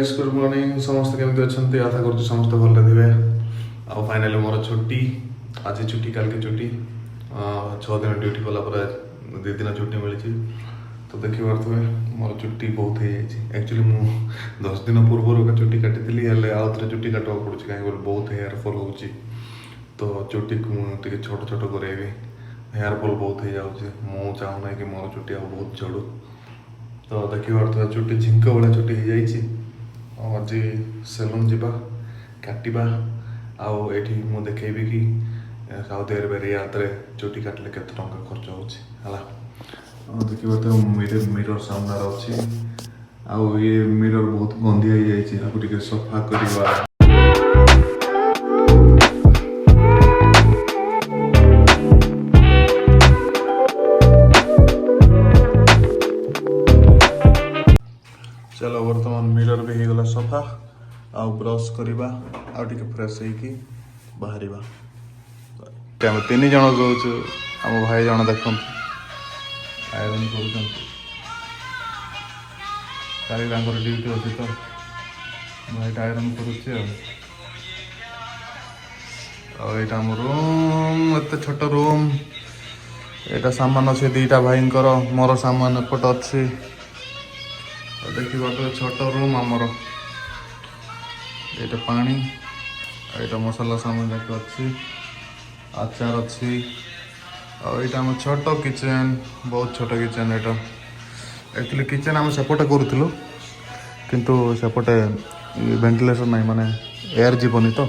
Guys good morning समस्त केमती अच्छे आशा कर समस्त भले थे आ फाइनाली मोर छुट्टी आज छुट्टी कल की छुट्टी 6 दिन ड्यूटी कला 2 दिन छुट्टी मिली तो देखी पारे मोर छुट्टी बहुत हो जाए एक्चुअली मु 10 दिन पूर्व का छुट्टी काटी आउ थे छुट्टी काटा पड़े कहीं बहुत हेयर फॉल हो तो छुट्टी मुझे छोट छोट करेबी हेयर फॉल बहुत हो जाऊँगी मु चाहूना कि मोर छुट्टी आ बहुत झड़ू तो देखी पारे छुट्टी झिंक भाया छुट्टी हो जाए आज सेलून जावा काटा आठी मुझे देखेबी कि साउदी अरेबिया रियाद रे चुटी काटिले केते टंका खर्च होला देखिए मिरर सामने अच्छी आउ ये मिरर बहुत गंदिया हो जाए आपको टिके सफा करवा चलो बर्तमान मिरर भी हो गला सफा आउ ब्रश करवा आउ टिके फ्रेश होइकी बाहरिबा आम 3 जन रोचु आम भाई जन देख आयरन कर ड्यूटी अच्छी तो भाई आयरन करुचे आम रूम एत छोट रूम यहाँ सामान अच्छे 2टा भाई मोर सामान एपट अच्छी देखिए छोट रूम आमर ये पानी ये मसला सामान जाक अच्छी आचार अच्छी आम छोट किचेन बहुत छोट किचेन यहाँ एक्चुअली किचेन आम सेपटे करूँ किंतु सेपटे वेंटिलेशन ना माने एयर जीवनी तो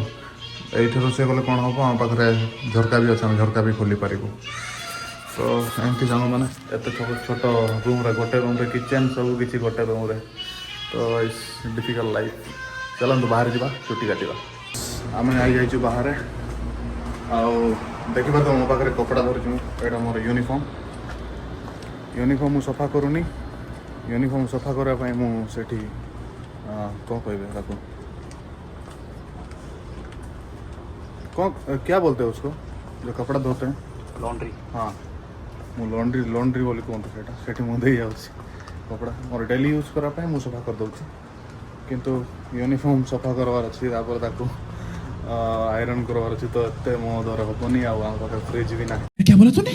ये रोषे कले कौन हम आम पाखे झरका भी अच्छे झरका भी खोली पारू तो एमती सांग मैंने एत छोट रूम रे गोटे रूम रे किचेन सब किसी गोटे रूम रे तो इट्स डिफिकल्ट लाइफ चलते बाहर जावा छुट्टी काटा आम आई जाइए बाहर आउ देखिए तो मो पाखे कपड़ा धरती यहाँ मोर यूनिफॉर्म सफा करूनी यूनिफॉर्म सफा करने मुझे कौन कहे कौन क्या बोलते हैं उसको जो कपड़ा धोते हैं लॉन्ड्री हाँ मु लॉन्ड्री बोली कहते सेठी मुझे कपड़ा मोर डेली यूज करने मुझे सफा कर दूसरी किंतु यूनिफॉर्म सफा करवार अच्छी आयरन करवार अच्छी तो एत मो द्वारा हेनी आम पाखे फ्रिज भी ना क्या बोला तूने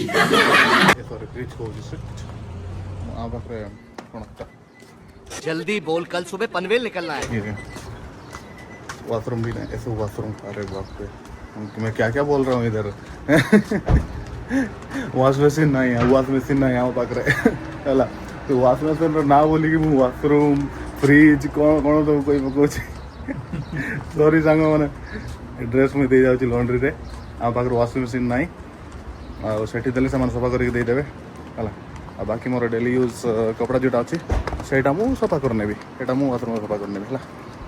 सॉरी फ्रिज कहूँ आम पाखे कौन जल्दी बोल कल सुबह पनवेल निकलना है वॉशरूम भी नहीं ऐसे वॉशरूम अरे बाप रे मैं क्या क्या बोल रहा हूँ इधर वाश मशीन ना वाश मशीन ना यहाँ पाखे है तो वाश मशीन ना बोलिक वॉशरूम फ्रिज कौन कौन तो कोई पकाऊ सॉरी सांग मैंने ड्रेस में दे जाऊँ लॉन्ड्री रे आम पाखे वाशिंग मशीन ना आठी देले से सफा करके देदेवे है बाकी मोर डेली यूज कपड़ा जोटा अच्छी सेटा मु सफा करनेबी एटा मु बाथरूम सफा करनेबी है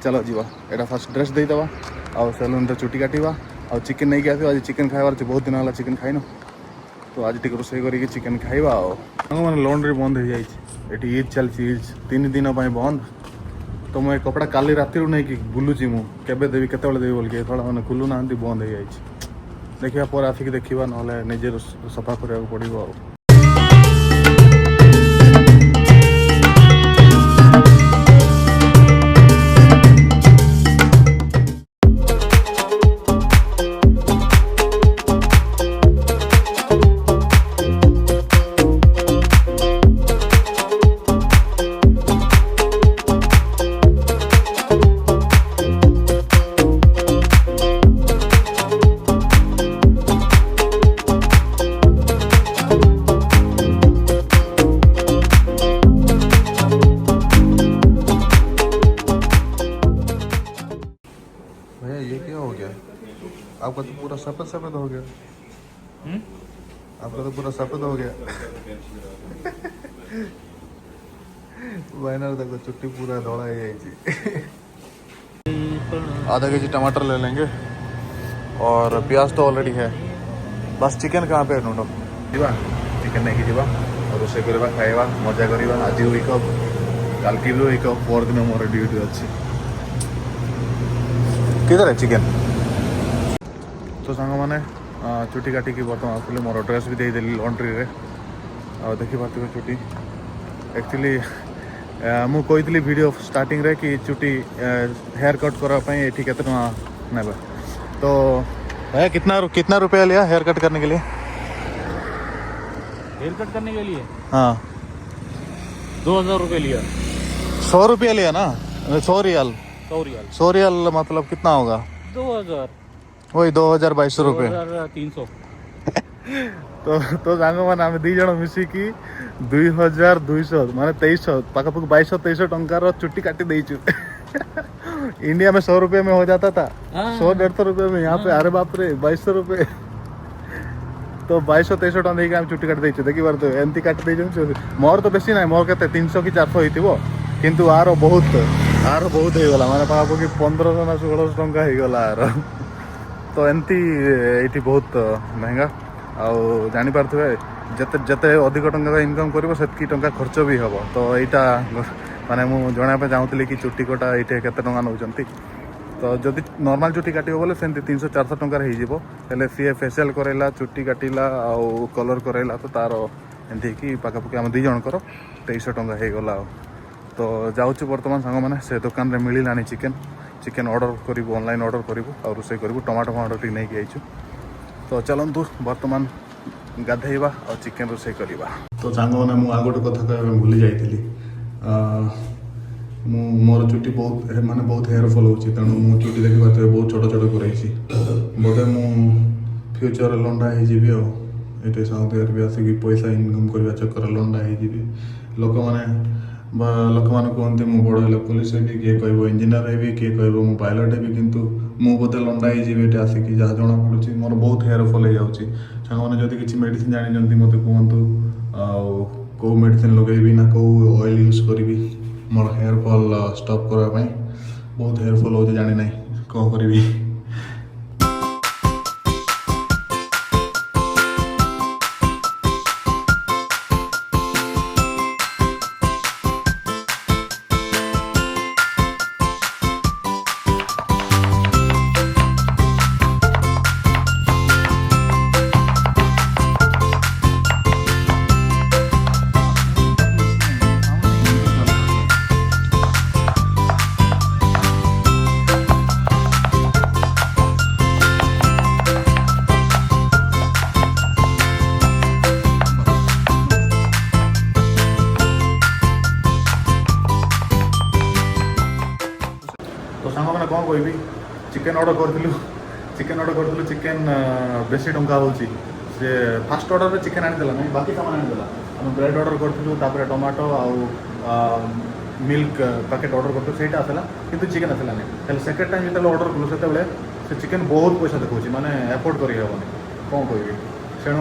चलो जीवा एटा फास्ट ड्रेस देदेवा आउ सेलून रे चुटी काटिवा आउ चिकेन नहीं आस आज चिकेन खाइबार बहुत दिन है चिकेन खाइन तो आज टी रोसे करके चिकेन खाइबा मैंने लॉन्ड्री बंद हो जाए ईद चलती ईद 3 दिन बंद तो मुझे कपड़ा काली राति नहीं कि बुलूची मुझे देवी केत देवी बोल के थोड़ा मैंने खुलू ना बंद हो जाए देखा पर आसिक देखा ना निजे सफा करने पड़ो आ आपका तो पूरा सफेद हो गया आपका तो पूरा सफेद हो गया वाइनर देखो चुट्टी पूरा धोड़ा है आधा केजी टमाटर ले लेंगे और प्याज तो ऑलरेडी है बस चिकन कहाँ पे ढूंढो जीवा चिकन नहीं जीवा और रोसे करवा खाइबा मजा करवा आज वीक ऑफ कल की भी वीक ऑफ पर दिन मोर ड्यूटी अच्छी किधर है चिकन तो सांग मैंने चुटी काटिकी बर्तमान आसली मोर ड्रेस भी देदेली लॉन्ड्री रे देखी पार्थ चुटी एक्चुअली ମୁଁ କହିଥିଲି ଭିଡ଼ିଓ ଷ୍ଟାର୍ଟିଂରେ କି ଚୁଟି हेयर कट କରିବା ପାଇଁ ଏଠି କେତେ ଟଙ୍କା ନେବେ तो भैया कितना रुपया लिया हेयर कट करने के लिए हेयर कट करने के लिए हाँ 2000 रुपये लिया 100 रुपया लिया ना 100 रियाल 100 रियाल 100 रियाल मतलब कितना होगा 2000 वही 2200 रुपये 2300 तो सांग मैंने आम दी जन मिसिकी 2200 माने 2300 पाखापाखि 2200 टंकार चुट्टी काटी देचु इंडिया में 100 रुपये में हो जाता था 100-150 रुपये में यहाँ पे अरे बाप रे 2200 रुपये तो 2200-2300 टन देके चुट्टी काटी देचु देखी पार एमती काटी देचु मोर तो बेसी ना मोर के 300 कि 400 होइतिबो किंतु आर बहुत हो गला माने पाखापाखि 1500 ना 1600 टंका हो गला आर तो एमती ये बहुत महंगा आउ जानी पारथुवे जते जते अधिक टंका इनकम करिवो सेतकी टंका खर्च भी हबो तो एटा माने मु जणापे चाहूतली कि चुट्टी कोटा एटे केते टंका नउचंती तो जदि नॉर्मल चुट्टी काटिबो बोले सेंती 300-400 टंका रही जीवो हेले सी फेशियल करेला चुट्टी काटिला आउ कलर करेला तो तार एंती कि पाखापाखि आम 2 जनकर 2300 टंका हो गला तो जाऊँ बर्तमान सांग मैंने से दुकान रे मिलानी चिकेन ऑर्डर करूँ ऑनलाइन ऑर्डर करूँ और रोसे करूँ टमाटो फमाटो टी नहीं आईचु तो चलतु बर्तमान गाधेवा और चिकेन रोसे करवा तो सांग मैंने मुझे आ गोटे कथा कहवा भूली जाइली मोर चुट्टी बहुत माने बहुत हेयर फॉल होची तेणु मो चुट्टी देखि पाते बहुत छोट छोट करैछि बोटे मु फ्यूचर लंडा हे जीबी आ एटे साउथ अरेबिया आसिक पैसा इनकम करबा चक्कर लंडा हे जीबी लोक माने कहते मु बड़ हेले पुलिस हेबी किए कहब इंजीनियर हेबी किए कहब मु पायलट हेबी किंतु मु बोधे लंडा हे जीबी एटे आसिक जहाँ जना पड़ुछि मोर बहुत हेयर फॉल हो जाउछि सांग माने जदि किछि मेडिसिन जानि जंती मते कहंतु आ को मेडिसिन लगेबी ना को ऑयल यूज करबी मोर हेयर फॉल स्टॉप करबा पई बहुत हेयर फॉल होते जानि नै को करबी तो सांग मैंने कौन कहबी चिकेन ऑर्डर करूँ चिकेन बेसी टंका होची से फास्ट ऑर्डर में चिकेन आनीदेला नहीं बाकी सामान आनीदेला आम ब्रेड ऑर्डर करूँ टमाटो आउ मिल्क पैकेट ऑर्डर करूँ से आसला किंतु चिकेन आसला नहीं सेकेंड टाइम जो ऑर्डर कलु से चिकेन बहुत पैसा देखा माने एफोर्ड कर हेबनी कौन कहबी तेणु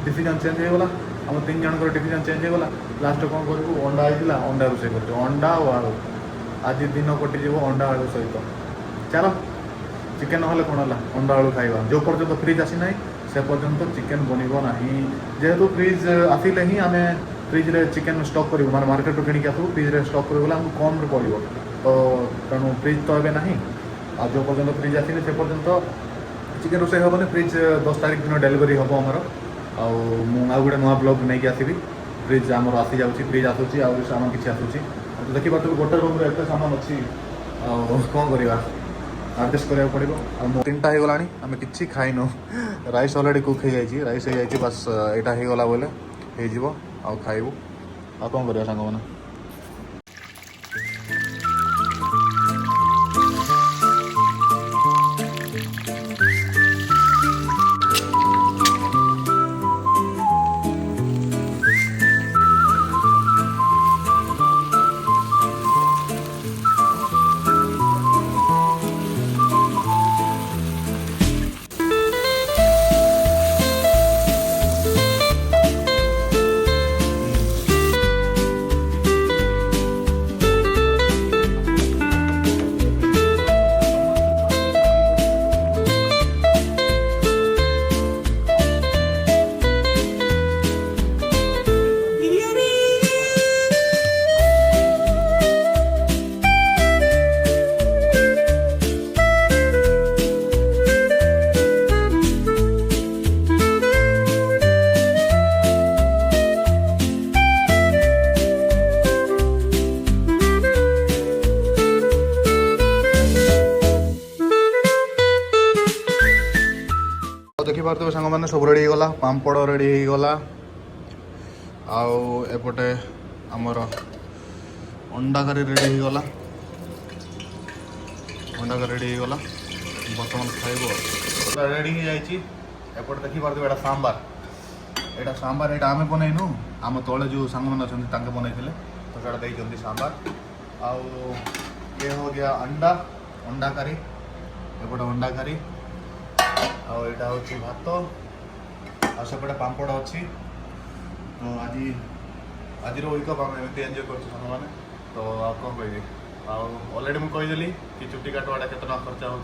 डिसीजन चेंज होगा आम 3 जनकर डिसीजन चेंज होगा लास्ट कौन करूँ अंडा आईला अंडा रोसे कर अंडा आलू आज दिन कटिज अंडा आलू सहित चलो चिकेन ना कौन है अंडा आलू खाइबा जो पर्यंत फ्रिज आसी ना से पर्यंत चिकेन बनब ना जेहेतु फ्रिज आसिले ही आम फ्रिज रे चिकेन स्टॉक करूँ माने मार्केट रू किଣିକି आसू फ्रिज रे स्टॉक करूँ आमको कम रे पड़ो तो तेणु फ्रिज तो ए ना आ जो पर्यंत फ्रिज आसिले से पर्यंत चिकेन रोसे हेनी फ्रिज 10 तारिख दिन डेलीवरी हम आमर आउ गोटे नुआ ब्लॉग नहीं आसबि फ्रिज आमर आसी जाऊँगी फ्रिज आसूँ आउ सामान किसी आसूँ तो देखिए तू गोटे रूम रे एत सामान अच्छी कौन करवा एडजस्ट करा पड़ो आ 3टा हो गला आम कि खाइन राइस अलरेडी कुक हो जाए राइस हो जाए बस यहाँ हो गला बोले हो खाइबू आ कौन करवा सांग मैंने देखिपे सांग मैंने सब रेडी होगा पापड़ रेडी होगा आउ एपटे आमर अंडा करी रेडी होगा अंडा करी रेडी होगा बर्तमान खाइब रेडी हो जाए एपटे देखिपे यहाँ सांबार यहाँ सांबार यहाँ आम बनईनु आम तले जो सांग मैंने अच्छा बनई तो सीटा देखते सांबार आउ ये हो गया अंडा अंडा करी एपटे अंडा करी आईटा हूँ भात आसपटे पापड़ अच्छी तो आज आज वीकअप आम एमती एंजय कर मैंने तो आ कौन कह ऑलरेडी मुझे कि चुट्टी काटवाटा केत खर्चा हो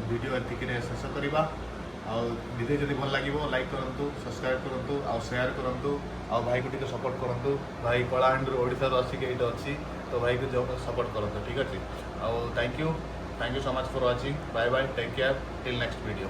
वीडियो एतिक शेष करवा वीडियो जब भल लगे लाइक करूँ सब्सक्राइब करूँ शेयर करूँ भाई को टी सपोर्ट करूँ भाई कलाहांडी ओडिशा आसिक ये अच्छी तो भाई को जो सपोर्ट करूँ ठीक अच्छे thank you so much for watching bye bye take care till next video.